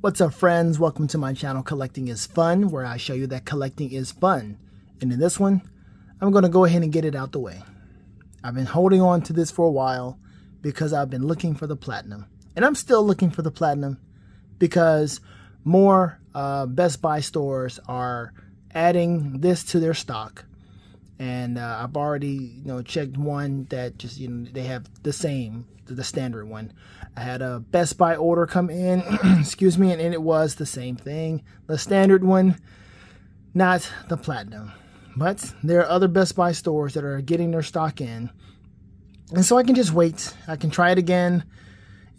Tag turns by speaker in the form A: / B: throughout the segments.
A: What's up, friends? Welcome to my channel, Collecting is Fun, where I show you that collecting is fun. And in this one, I'm going to go ahead and get it out the way. I've been holding on to this for a while because I've been looking for the platinum. And I'm still looking for the platinum because more Best Buy stores are adding this to their stock. And I've already, checked one that just, they have the same, the standard one. I had a Best Buy order come in, excuse me, and it was the same thing. The standard one, not the platinum. But there are other Best Buy stores that are getting their stock in. And so I can just wait. I can try it again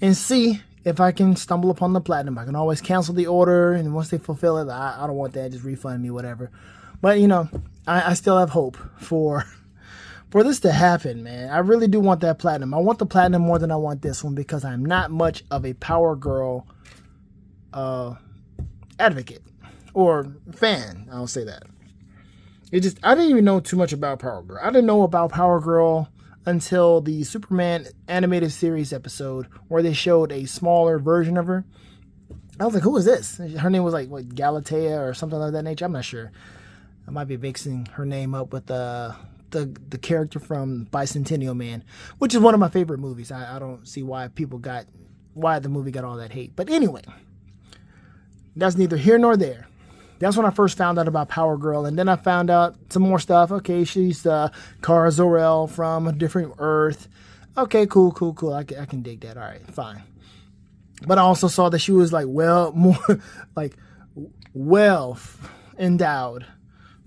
A: and see if I can stumble upon the platinum. I can always cancel the order, and once they fulfill it, I don't want that, just refund me, whatever. But, I still have hope for this to happen, man. I really do want that platinum. I want the platinum more than I want this one because I'm not much of a Power Girl advocate or fan. I'll say that. I didn't even know too much about Power Girl. I didn't know about Power Girl until the Superman animated series episode where they showed a smaller version of her. I was like, who is this? Her name was like, what, Galatea or something like that nature. I'm not sure. I might be mixing her name up with the character from Bicentennial Man, which is one of my favorite movies. I don't see why the movie got all that hate. But anyway, that's neither here nor there. That's when I first found out about Power Girl, and then I found out some more stuff. Okay, she's Kara Zor-El from a different Earth. Okay, cool. I can dig that. All right, fine. But I also saw that she was well endowed,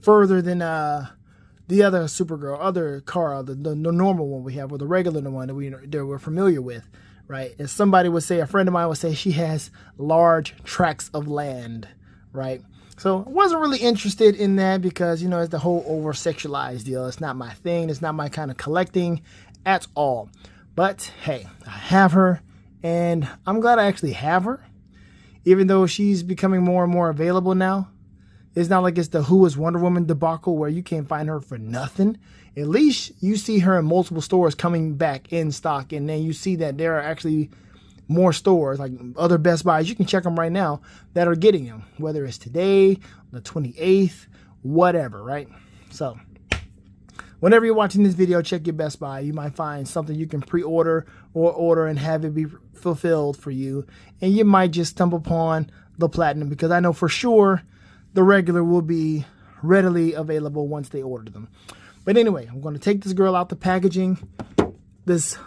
A: further than the other Supergirl, other Kara, the normal one we have, or the regular one that we're familiar with, right? As somebody would say, a friend of mine would say, she has large tracts of land, right? So I wasn't really interested in that because, it's the whole over-sexualized deal. It's not my thing. It's not my kind of collecting at all. But, hey, I have her, and I'm glad I actually have her, even though she's becoming more and more available now. It's not like it's the Who is Wonder Woman debacle where you can't find her for nothing. At least you see her in multiple stores coming back in stock, and then you see that there are actually more stores, like other Best Buys, you can check them right now, that are getting them, whether it's today, the 28th, whatever, right? So whenever you're watching this video, check your Best Buy. You might find something you can pre-order or order and have it be fulfilled for you. And you might just stumble upon the platinum, because I know for sure the regular will be readily available once they order them. But anyway, I'm going to take this girl out the packaging. This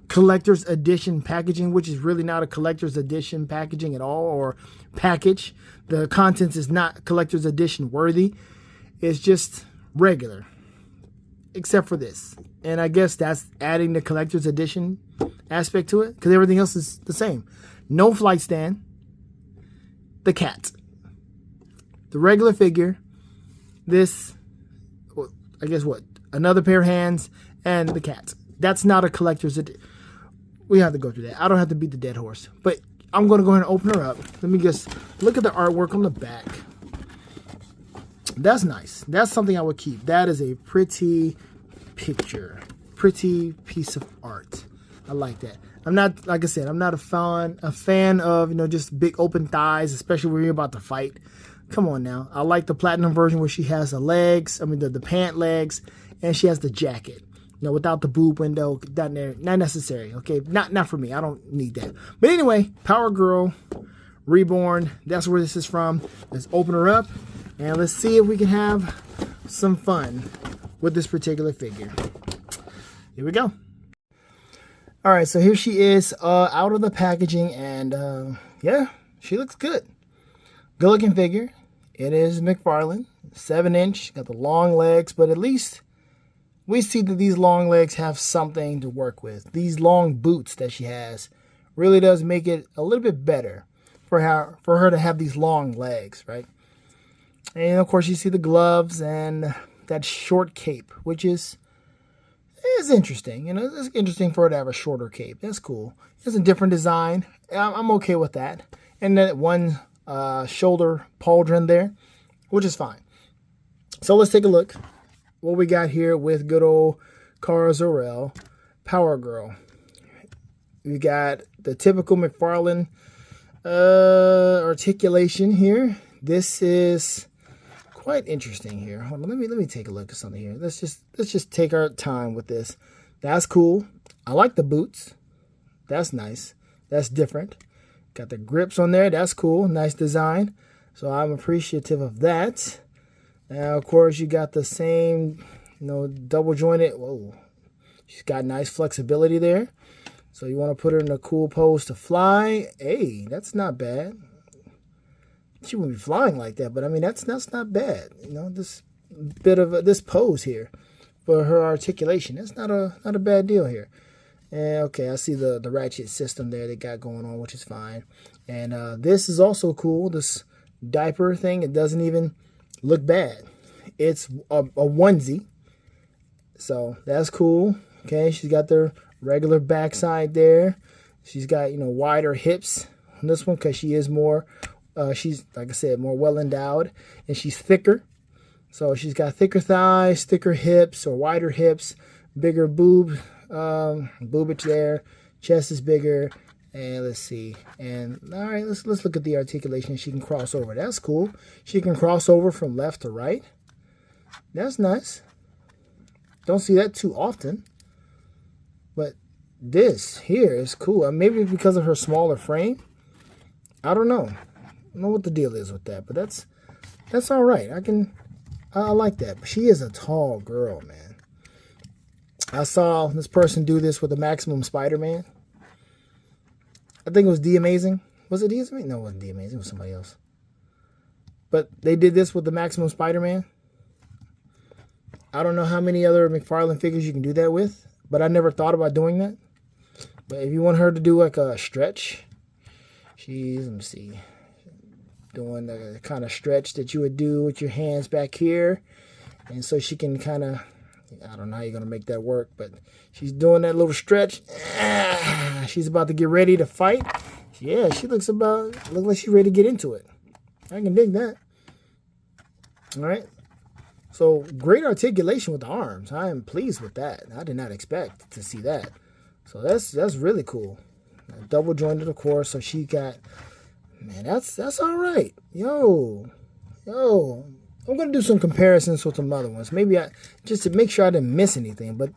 A: collector's edition packaging, which is really not a collector's edition packaging at all, or package. The contents is not collector's edition worthy. It's just regular, except for this. And I guess that's adding the collector's edition aspect to it, because everything else is the same. No flight stand. The cat. The regular figure. This, I guess what? Another pair of hands and the cat. That's not a collector's edition. We have to go through that. I don't have to beat the dead horse. But I'm going to go ahead and open her up. Let me just look at the artwork on the back. That's nice. That's something I would keep. That is a pretty picture. Pretty piece of art. I like that. I'm not, like I said, I'm not a fan of, just big open thighs, especially when you're about to fight. Come on now. I like the platinum version where she has the legs, the pant legs, and she has the jacket. Without the boob window down there, not necessary. Okay, not for me. I don't need that. But anyway, Power Girl Reborn. That's where this is from. Let's open her up and let's see if we can have some fun with this particular figure. Here we go. All right, so here she is out of the packaging, and yeah, she looks good. Good looking figure. It is McFarlane, 7-inch, got the long legs, but at least we see that these long legs have something to work with. These long boots that she has really does make it a little bit better for her to have these long legs, right? And of course you see the gloves and that short cape, which is interesting. It's interesting for her to have a shorter cape. That's cool. It's a different design. I'm okay with that. And then one shoulder pauldron there, which is fine. So let's take a look what we got here with good old Kara Zor-El, Power Girl. We got the typical McFarlane articulation here. This is quite interesting here. Hold on, let me take a look at something here. Let's just take our time with this. That's cool. I like the boots. That's nice. That's different. Got the grips on there. That's cool. Nice design. So I'm appreciative of that. Now, of course, you got the same, double jointed. Whoa. She's got nice flexibility there. So you want to put her in a cool pose to fly. Hey, that's not bad. She wouldn't be flying like that, but I mean, that's not bad. This bit of this pose here for her articulation. That's not a bad deal here. And okay, I see the ratchet system there they got going on, which is fine. And this is also cool. This diaper thing, it doesn't even look bad. It's a onesie, so that's cool. Okay, she's got the regular backside there. She's got wider hips on this one because she is more. She's, like I said, more well endowed, and she's thicker. So she's got thicker thighs, thicker hips, or wider hips, bigger boobage there. Chest is bigger, and let's see. And all right, let's look at the articulation. She can cross over. That's cool. She can cross over from left to right. That's nice. Don't see that too often. But this here is cool. Maybe because of her smaller frame. I don't know. I don't know what the deal is with that, but that's all right. I like that. But she is a tall girl, man. I saw this person do this with the Maximum Spider-Man. I think it was D Amazing. Was it D Amazing? No, it wasn't D Amazing. It was somebody else. But they did this with the Maximum Spider-Man. I don't know how many other McFarlane figures you can do that with, but I never thought about doing that. But if you want her to do like a stretch, let me see, doing the kind of stretch that you would do with your hands back here. And so she can kind of, I don't know how you're going to make that work, but she's doing that little stretch. She's about to get ready to fight. Yeah, she looks like she's ready to get into it. I can dig that. All right. So great articulation with the arms. I am pleased with that. I did not expect to see that. So that's really cool. Double jointed, of course. So she got, man, that's all right. Yo, I'm gonna do some comparisons with some other ones. Maybe just to make sure I didn't miss anything. But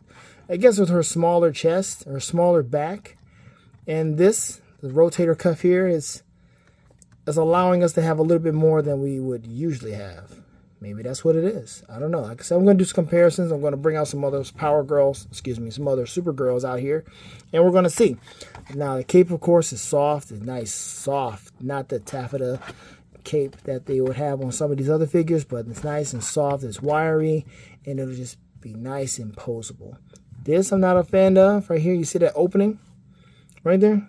A: I guess with her smaller chest or smaller back, and the rotator cuff here is allowing us to have a little bit more than we would usually have. Maybe that's what it is. I don't know. Like I said, I'm going to do some comparisons. I'm going to bring out some other some other Supergirls out here, and we're going to see. Now, the cape, of course, is soft. It's nice, soft. Not the taffeta cape that they would have on some of these other figures, but it's nice and soft. It's wiry, and it'll just be nice and posable. This I'm not a fan of. Right here, you see that opening? Right there?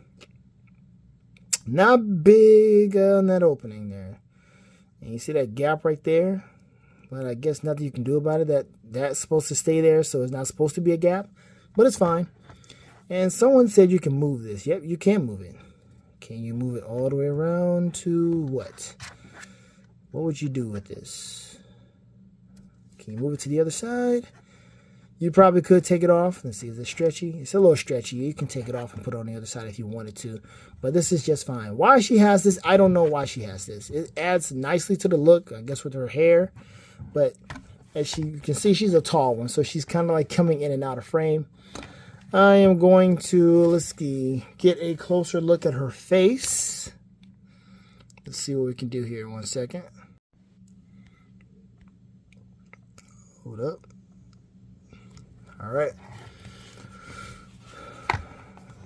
A: Not big on that opening there. And you see that gap right there? But I guess nothing you can do about it. That's supposed to stay there, so it's not supposed to be a gap. But it's fine. And someone said you can move this. Yep, you can move it. Can you move it all the way around to what? What would you do with this? Can you move it to the other side? You probably could take it off. Let's see, is it stretchy? It's a little stretchy. You can take it off and put it on the other side if you wanted to. But this is just fine. Why she has this, I don't know why she has this. It adds nicely to the look, I guess, with her hair. But as you can see, she's a tall one. So she's kind of like coming in and out of frame. I am going to, let's see, get a closer look at her face. Let's see what we can do here. 1 second. Hold up. All right.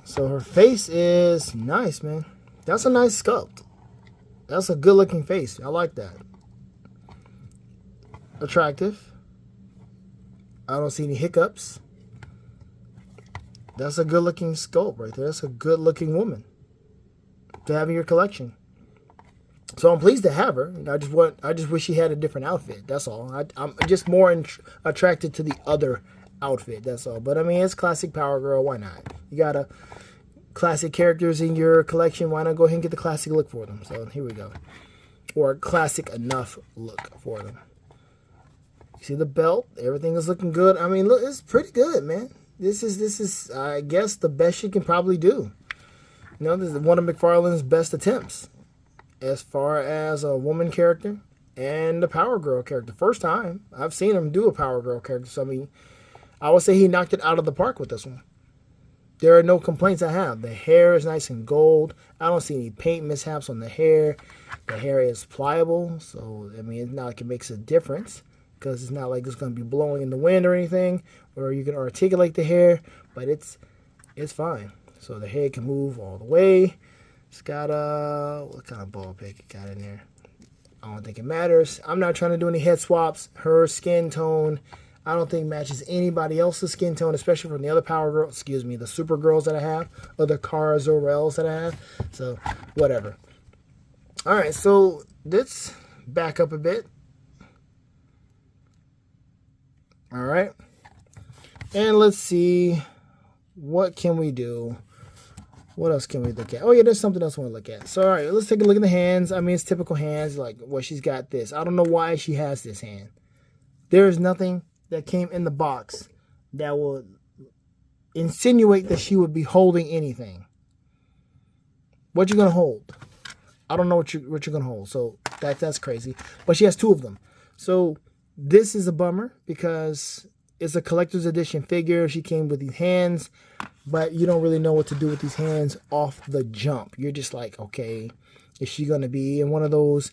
A: So her face is nice, man. That's a nice sculpt. That's a good looking face. I like that. Attractive. I don't see any hiccups. That's a good looking sculpt right there. That's a good looking woman to have in your collection. So I'm pleased to have her. I just wish she had a different outfit. That's all. I'm just more attracted to the other outfit. That's all. But I mean, it's classic Power Girl. Why not? You got a classic characters in your collection. Why not go ahead and get the classic look for them? So here we go. Or classic enough look for them. See the belt. Everything is looking good. I mean, look, it's pretty good, man. This is I guess the best she can probably do. You know, this is one of McFarlane's best attempts as far as a woman character and the Power Girl character. First time I've seen him do a Power Girl character. So I mean, I would say he knocked it out of the park with this one. There are no complaints I have. The hair is nice and gold. I don't see any paint mishaps on the hair. The hair is pliable, so I mean, it's not like it makes a difference, because it's not like it's going to be blowing in the wind or anything, or you can articulate the hair, but it's fine. So the hair can move all the way. It's got what kind of ball pick it got in there? I don't think it matters. I'm not trying to do any head swaps. Her skin tone, I don't think matches anybody else's skin tone, especially from the other Power Girls, excuse me, the Super Girls that I have, or the Kara Zor-Els that I have. So, whatever. All right, so let's back up a bit. All right. And let's see, what can we do? What else can we look at? Oh, yeah, there's something else I want to look at. So, all right, let's take a look at the hands. I mean, it's typical hands. Like, well, she's got this. I don't know why she has this hand. There is nothing that came in the box that would insinuate that she would be holding anything. What you gonna hold? I don't know what you're gonna hold. So that's crazy. But she has two of them. So this is a bummer because it's a collector's edition figure. She came with these hands, but you don't really know what to do with these hands off the jump. You're just like, okay, is she gonna be in one of those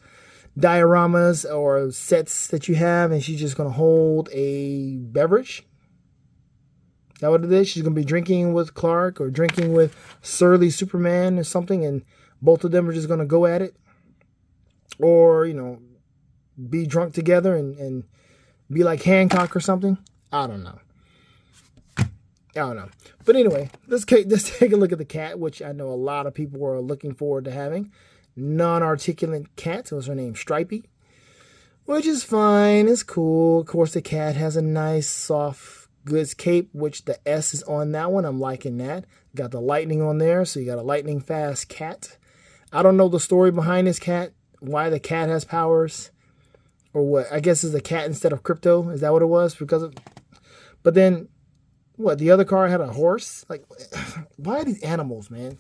A: dioramas or sets that you have, and she's just gonna hold a beverage? Is that what it is? She's gonna be drinking with Clark or drinking with Surly Superman or something, and both of them are just gonna go at it, or you know, be drunk together and be like Hancock or something. I don't know. But anyway, let's take a look at the cat, which I know a lot of people are looking forward to having. Non-articulate cat. So was her name, Stripey, which is fine. It's cool. Of course, the cat has a nice soft goods cape, which the S is on that one. I'm liking that. Got the lightning on there, so you got a lightning fast cat. I don't know the story behind this cat, why the cat has powers, or what. I guess it's a cat instead of Crypto. Is that what it was? But then, what, the other car had a horse? Like, why are these animals, man?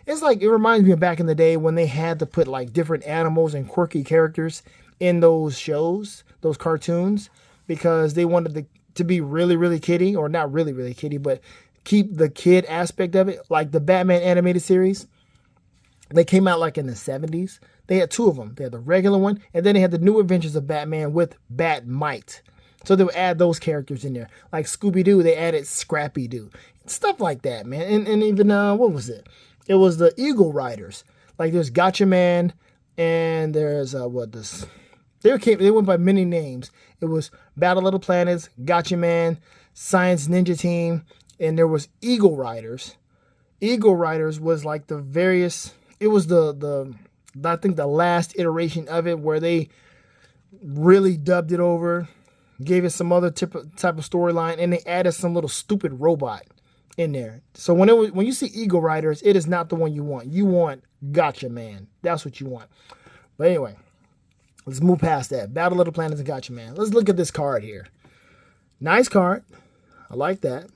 A: It's like, it reminds me of back in the day when they had to put like different animals and quirky characters in those shows, those cartoons, because they wanted to be really, really kiddie, or not really, really kiddie, but keep the kid aspect of it. Like the Batman animated series, they came out like in the 70s. They had two of them. They had the regular one, and then they had the New Adventures of Batman with Bat-Mite. So they would add those characters in there. Like Scooby-Doo, they added Scrappy-Doo. Stuff like that, man. And even, what was it? It was the Eagle Riders. Like there's Gotcha Man, and there's, they went by many names. It was Battle of the Planets, Gotcha Man, Science Ninja Team, and there was Eagle Riders. Eagle Riders was like the various, it was I think the last iteration of it where they really dubbed it over, gave it some other type of storyline, and they added some little stupid robot in there. So when you see Eagle Riders, it is not the one you want. You want Gotcha Man. That's what you want. But anyway, let's move past that. Battle of the Planets and Gotcha Man. Let's look at this card here. Nice card. I like that.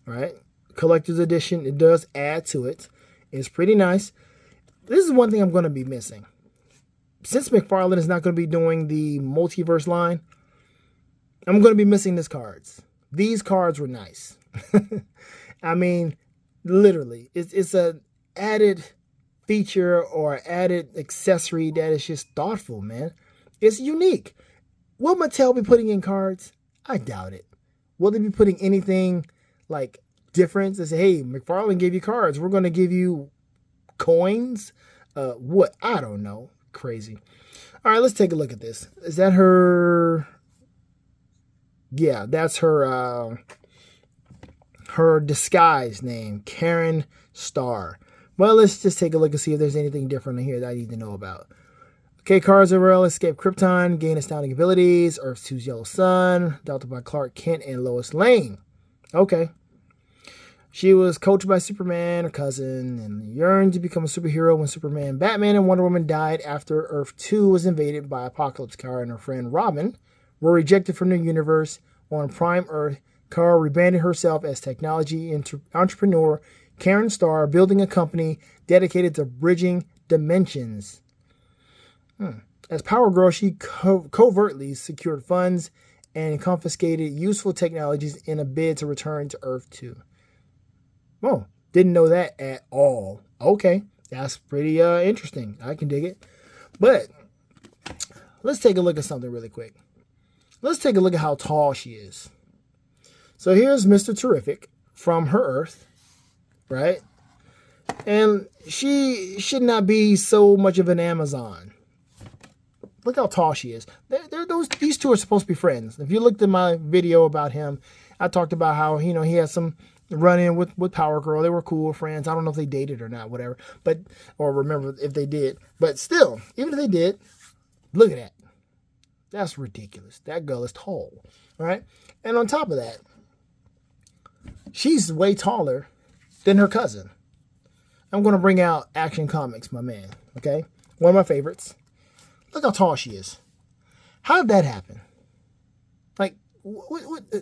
A: All right. Collector's edition. It does add to it. It's pretty nice. This is one thing I'm going to be missing. Since McFarlane is not going to be doing the multiverse line, I'm going to be missing these cards. These cards were nice. I mean, literally, it's an added feature or added accessory that is just thoughtful, man. It's unique. Will Mattel be putting in cards? I doubt it. Will they be putting anything like different? They say, hey, McFarlane gave you cards. We're going to give you coins. What? I don't know. Crazy. All right, let's take a look at this. Is that her? Yeah, that's her disguise name, Karen Starr. Well, let's just take a look and see if there's anything different in here that I need to know about. Okay, Kara Zor-El escape Krypton, gain astounding abilities, Earth 2's yellow sun, adopted by Clark Kent and Lois Lane. Okay. She was coached by Superman, her cousin, and yearned to become a superhero when Superman, Batman, and Wonder Woman died after Earth 2 was invaded by Apocalypse. Kara and her friend Robin were rejected from the universe. On Prime Earth, Kara rebranded herself as technology entrepreneur Karen Starr, building a company dedicated to bridging dimensions. As Power Girl, she covertly secured funds and confiscated useful technologies in a bid to return to Earth 2. Oh, didn't know that at all. Okay, that's pretty interesting. I can dig it. But let's take a look at something really quick. Let's take a look at how tall she is. So here's Mr. Terrific from her Earth, right? And she should not be so much of an Amazon. Look how tall she is. These two are supposed to be friends. If you looked at my video about him, I talked about how, he had some run-in with Power Girl. They were cool friends. I don't know if they dated or not, whatever. Or remember if they did. But still, even if they did, look at that. That's ridiculous. That girl is tall, right? And on top of that, she's way taller than her cousin. I'm going to bring out Action Comics, my man, okay? One of my favorites. Look how tall she is. How did that happen? Like, what's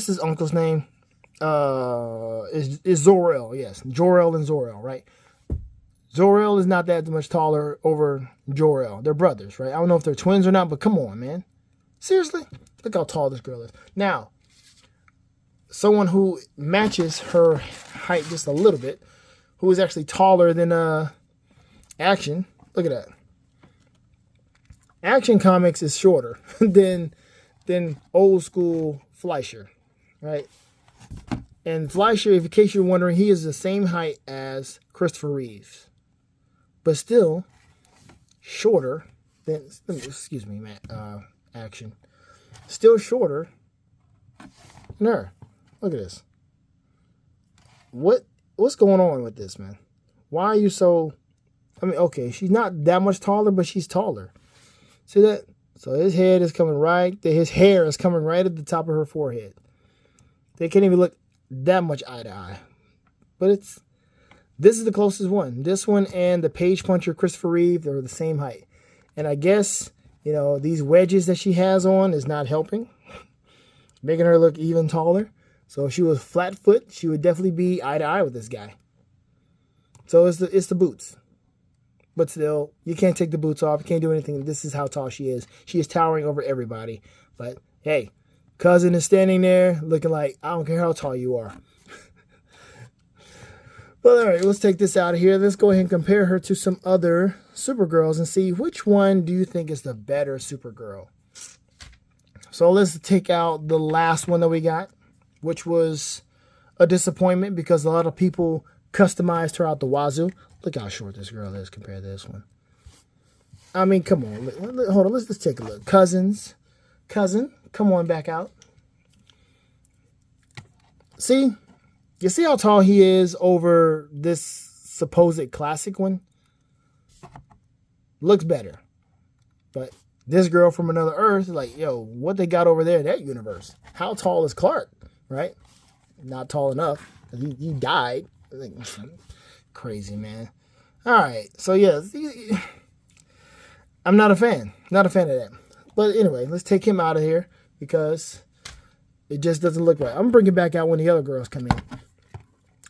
A: his uncle's name? Is Zor-El, yes. Jor-El and Zor-El, right? Zor-El is not that much taller over Jor-El. They're brothers, right? I don't know if they're twins or not, but come on, man. Seriously? Look how tall this girl is. Now, someone who matches her height just a little bit, who is actually taller than Action. Look at that. Action Comics is shorter than old school Fleischer, right? And Fleischer, in case you're wondering, he is the same height as Christopher Reeves, but still shorter than, excuse me, Action. Still shorter than her. Look at this. What's going on with this, man? Why are you so... okay, she's not that much taller, but she's taller. See that? So his head is coming right... His hair is coming right at the top of her forehead. They can't even look that much eye to eye. But this is the closest one. This one and the Page Puncher Christopher Reeve, they're the same height. And I guess, these wedges that she has on is not helping. Making her look even taller. So if she was flat foot, she would definitely be eye to eye with this guy. So it's the boots. But still, you can't take the boots off. You can't do anything. This is how tall she is. She is towering over everybody. But, hey, cousin is standing there looking like, I don't care how tall you are. Well, all right, let's take this out of here. Let's go ahead and compare her to some other Supergirls and see which one do you think is the better Supergirl. So let's take out the last one that we got, which was a disappointment because a lot of people customized her out the wazoo. Look how short this girl is compared to this one. I mean, come on. Hold on. Let's take a look. Cousin, come on back out. See? You see how tall he is over this supposed classic one? Looks better. But this girl from another Earth, like, yo, what they got over there in that universe? How tall is Clark? Right? Not tall enough. He died. Crazy, man. All right. So, yeah. I'm not a fan. Not a fan of that. But anyway, let's take him out of here because it just doesn't look right. I'm going to bring it back out when the other girls come in.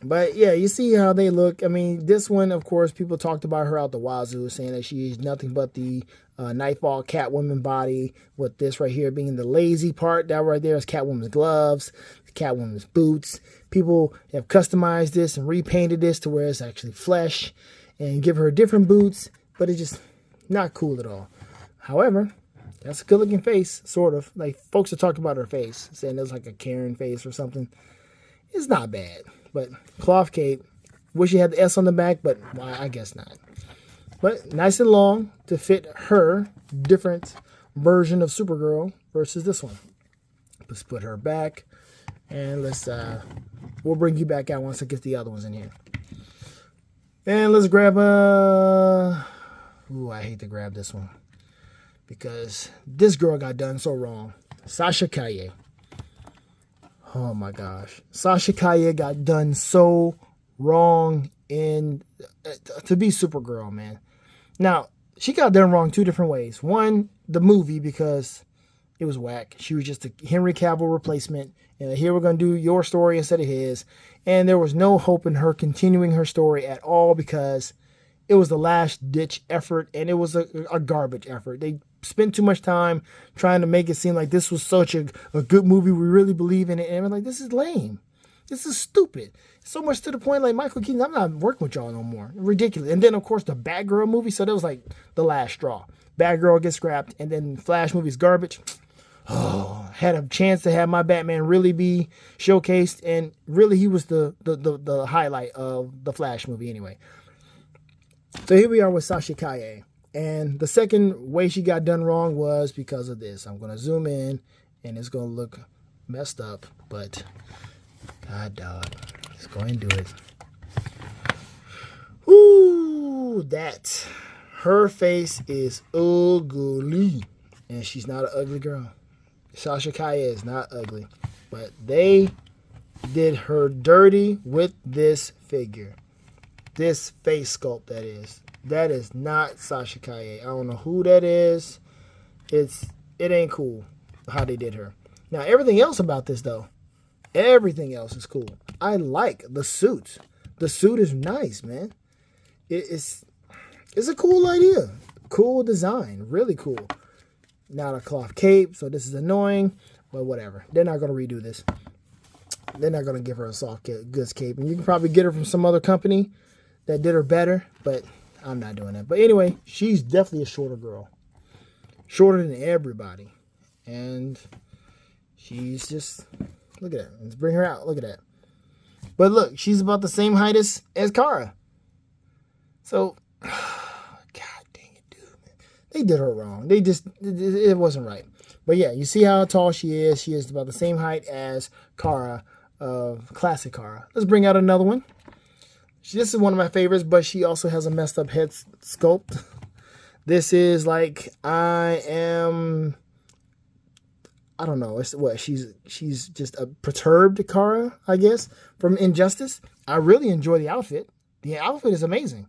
A: But, yeah, you see how they look. I mean, this one, of course, people talked about her out the wazoo, saying that she is nothing but the Nightfall Catwoman body, with this right here being the lazy part. That right there is Catwoman's gloves, Catwoman's boots. People have customized this and repainted this to where it's actually flesh and give her different boots, but it's just not cool at all. However, that's a good-looking face, sort of. Like, folks are talking about her face, saying it's like a Karen face or something. It's not bad. But cloth cape, wish you had the S on the back, but well, I guess not. But nice and long to fit her different version of Supergirl versus this one. Let's put her back, and we'll bring you back out once I get the other ones in here. And let's grab ooh, I hate to grab this one because this girl got done so wrong. Sasha Calle. Oh my gosh. Sasha Calle got done so wrong to be Supergirl, man. Now, she got done wrong two different ways. One, the movie, because it was whack. She was just a Henry Cavill replacement. And here we're going to do your story instead of his. And there was no hope in her continuing her story at all because it was the last ditch effort and it was a garbage effort. They spent too much time trying to make it seem like this was such a good movie. We really believe in it. And I'm like, this is lame. This is stupid. So much to the point, like, Michael Keaton, I'm not working with y'all no more. Ridiculous. And then, of course, the Batgirl movie. So that was like the last straw. Batgirl gets scrapped and then Flash movie's garbage. Oh, had a chance to have my Batman really be showcased, and really he was the highlight of the Flash movie anyway. So here we are with Sasha Calle, and the second way she got done wrong was because of this. I'm going to zoom in, and it's going to look messed up, but God dog, let's go ahead and do it. Ooh, that. Her face is ugly, and she's not an ugly girl. Sasha Calle is not ugly, but they did her dirty with this figure. This face sculpt, that is. That is not Sasha Calle. I don't know who that is. It ain't cool how they did her. Now, everything else about this, though, everything else is cool. I like the suit. The suit is nice, man. It's a cool idea. Cool design. Really cool. Not a cloth cape, so this is annoying, but whatever. They're not going to redo this. They're not going to give her a soft goods cape. And you can probably get her from some other company that did her better, but I'm not doing that. But anyway, she's definitely a shorter girl. Shorter than everybody. And she's just, look at that. Let's bring her out. Look at that. But look, she's about the same height as Kara. So, they did her wrong. It wasn't right. But yeah, you see how tall she is. She is about the same height as Kara, classic Kara. Let's bring out another one. This is one of my favorites, but she also has a messed up head sculpt. This is like, I don't know. It's what, she's just a perturbed Kara, I guess, from Injustice. I really enjoy the outfit. The outfit is amazing.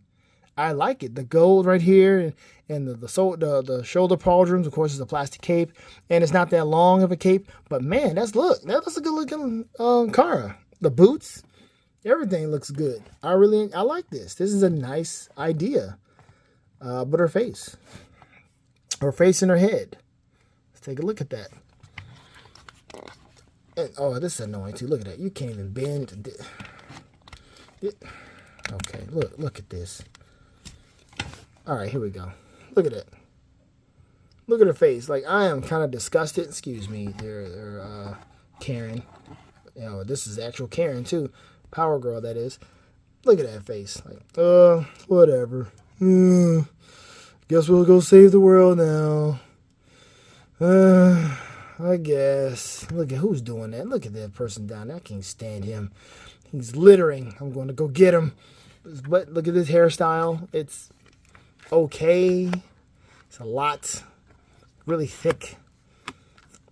A: I like it. The gold right here and the shoulder pauldrons, of course, is a plastic cape. And it's not that long of a cape. But man, that's a good looking Kara. The boots, everything looks good. I like this. This is a nice idea. But her face and her head. Let's take a look at that. And, oh, this is annoying too. Look at that. You can't even bend. Okay, look at this. All right, here we go. Look at it. Look at her face. Like, I am kind of disgusted. Excuse me, they're Karen. You know, this is actual Karen too. Power Girl, that is. Look at that face. Like, whatever. Guess we'll go save the world now. I guess. Look at who's doing that. Look at that person down there. I can't stand him. He's littering. I'm going to go get him. But look at this hairstyle. It's okay. It's a lot. Really thick.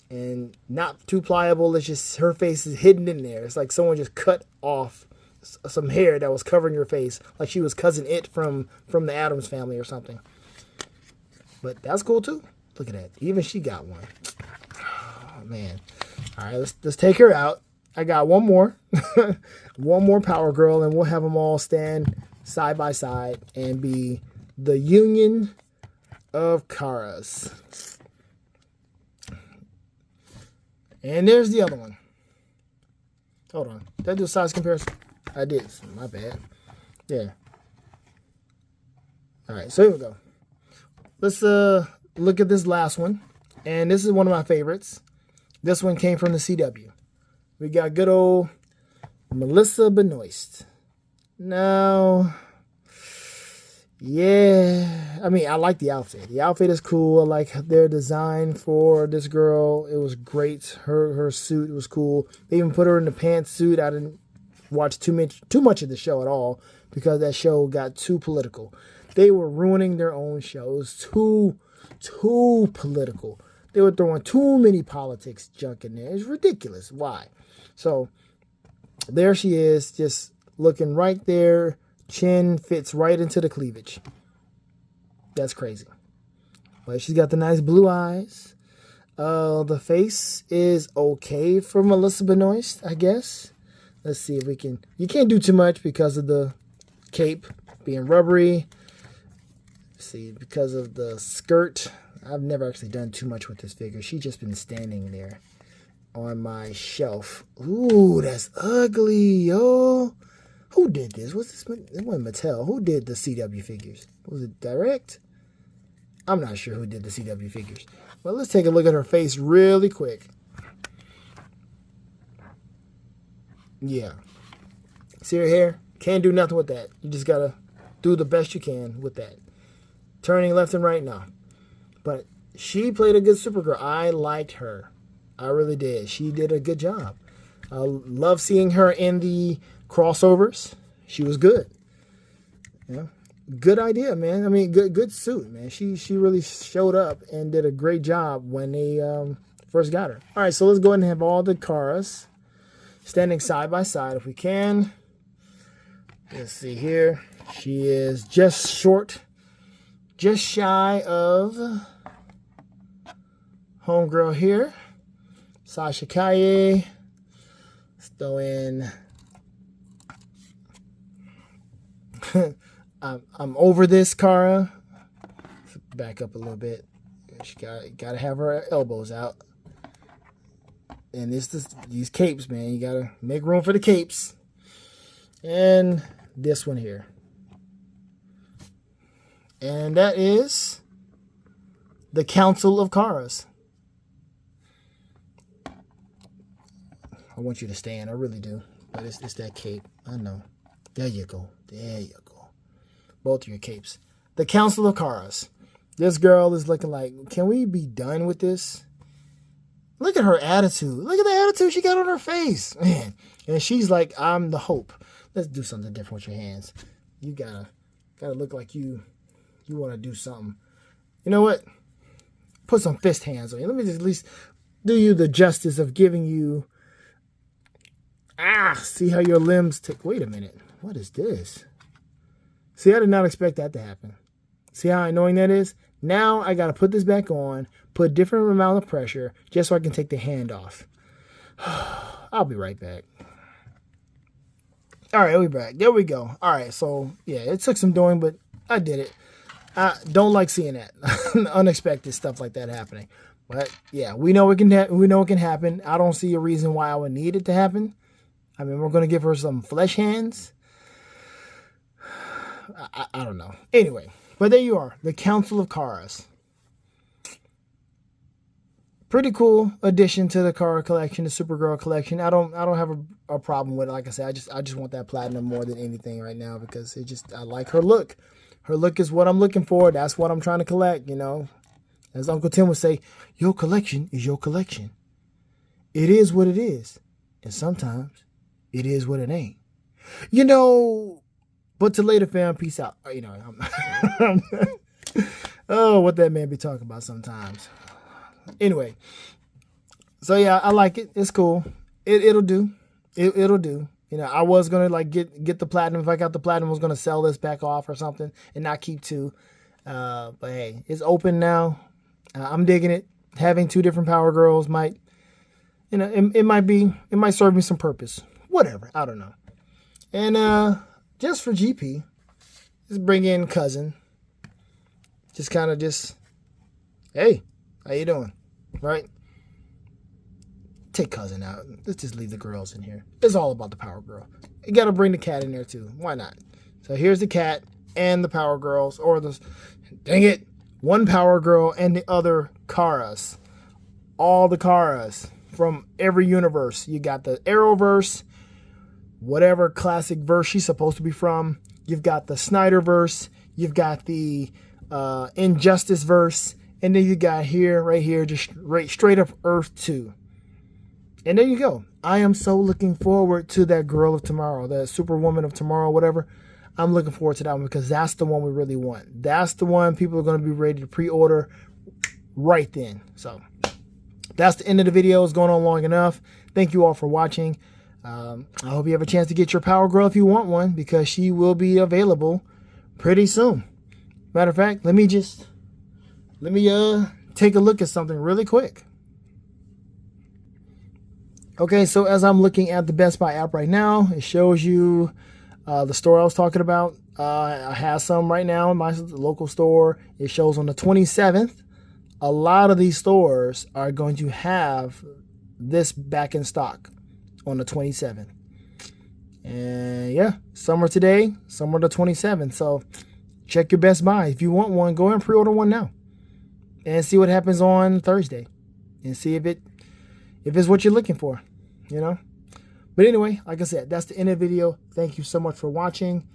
A: And not too pliable. It's just her face is hidden in there. It's like someone just cut off some hair that was covering your face. Like she was Cousin It from the Addams Family or something. But that's cool too. Look at that. Even she got one. Oh, man. All right, let's take her out. I got one more. One more Power Girl, and we'll have them all stand side by side and be the union of Karas. And there's the other one. Hold on. Did I do a size comparison? I did. My bad. Yeah. All right, so here we go. Let's look at this last one. And this is one of my favorites. This one came from the CW. We got good old Melissa Benoist. Now, yeah, I mean, I like the outfit. The outfit is cool. I like their design for this girl. It was great. Her suit was cool. They even put her in the pantsuit. I didn't watch too much of the show at all because that show got too political. They were ruining their own shows. Too political. They were throwing too many politics junk in there. It's ridiculous. Why? So there she is, just looking right there. Chin fits right into the cleavage. That's crazy. But she's got the nice blue eyes. The face is okay for Melissa Benoist, I guess. Let's see if we can... You can't do too much because of the cape being rubbery. Let's see, because of the skirt. I've never actually done too much with this figure. She's just been standing there on my shelf. Ooh, that's ugly, yo. Who did this? What's this? It wasn't Mattel. Who did the CW figures? Was it Direct? I'm not sure who did the CW figures. But let's take a look at her face really quick. Yeah. See her hair? Can't do nothing with that. You just gotta do the best you can with that. Turning left and right, no. But she played a good Supergirl. I liked her. I really did. She did a good job. I love seeing her in the crossovers. She was good. Yeah. Good idea, man. I mean, good suit, man. She really showed up and did a great job when they first got her. All right, so let's go ahead and have all the Karas standing side by side if we can. Let's see here. She is just short, just shy of homegirl here. Sasha Calle. Let's throw in... I'm over this, Kara. Back up a little bit. She gotta have her elbows out. And these capes, man. You gotta make room for the capes. And this one here. And that is the Council of Karas. I want you to stand. I really do. But it's that cape. I know. There you go. There you go. Both of your capes. The Council of Karas. This girl is looking like, can we be done with this? Look at her attitude. Look at the attitude she got on her face. Man. And she's like, I'm the hope. Let's do something different with your hands. You gotta look like you want to do something. You know what? Put some fist hands on you. Let me just at least do you the justice of giving you... see how your limbs take... Wait a minute. What is this? See, I did not expect that to happen. See how annoying that is? Now I got to put this back on, put a different amount of pressure, just so I can take the hand off. I'll be right back. All right, we're back. There we go. All right, so, yeah, it took some doing, but I did it. I don't like seeing that. Unexpected stuff like that happening. But, yeah, we know it can happen. I don't see a reason why I would need it to happen. I mean, we're going to give her some flesh hands. I don't know. Anyway, but there you are. The Council of Karas. Pretty cool addition to the Kara collection, the Supergirl collection. I don't have a problem with it. Like I said, I just want that platinum more than anything right now because I like her look. Her look is what I'm looking for. That's what I'm trying to collect, you know. As Uncle Tim would say, your collection is your collection. It is what it is. And sometimes it is what it ain't. You know... But to later, fam, peace out. You know, oh, what that man be talking about sometimes. Anyway, so yeah, I like it. It's cool. It'll do. It'll do. You know, I was gonna like get the platinum. If I got the platinum, I was gonna sell this back off or something and not keep two. But hey, it's open now. I'm digging it. Having two different Power Girls might, you know, it might serve me some purpose. Whatever. I don't know. And just for GP, just bring in cousin. Just kind of hey, how you doing? Right? Take cousin out. Let's just leave the girls in here. It's all about the Power Girl. You got to bring the cat in there too. Why not? So here's the cat and the Power Girls, or dang it, one Power Girl and the other Karas. All the Karas from every universe. You got the Arrowverse, whatever classic verse she's supposed to be from. You've got the Snyderverse. You've got the Injustice verse. And then you got right here, just straight up Earth 2. And there you go. I am so looking forward to that Girl of Tomorrow, that Superwoman of Tomorrow, whatever. I'm looking forward to that one because that's the one we really want. That's the one people are going to be ready to pre-order right then. So that's the end of the video. It's going on long enough. Thank you all for watching. I hope you have a chance to get your Power Girl if you want one because she will be available pretty soon. Matter of fact, let me take a look at something really quick. Okay, so as I'm looking at the Best Buy app right now, it shows you the store I was talking about. I have some right now in my local store. It shows on the 27th. A lot of these stores are going to have this back in stock on the 27th. And yeah, some are today, some are the 27th. So check your Best Buy. If you want one, go and pre-order one now. And see what happens on Thursday. And see if it's what you're looking for, you know. But anyway, like I said, that's the end of the video. Thank you so much for watching.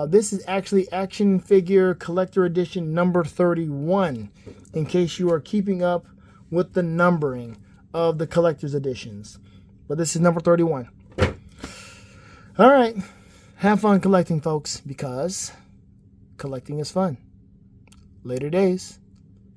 A: This is actually Action Figure Collector Edition number 31, in case you are keeping up with the numbering of the collector's editions. But this is number 31. All right. Have fun collecting, folks, because collecting is fun. Later days.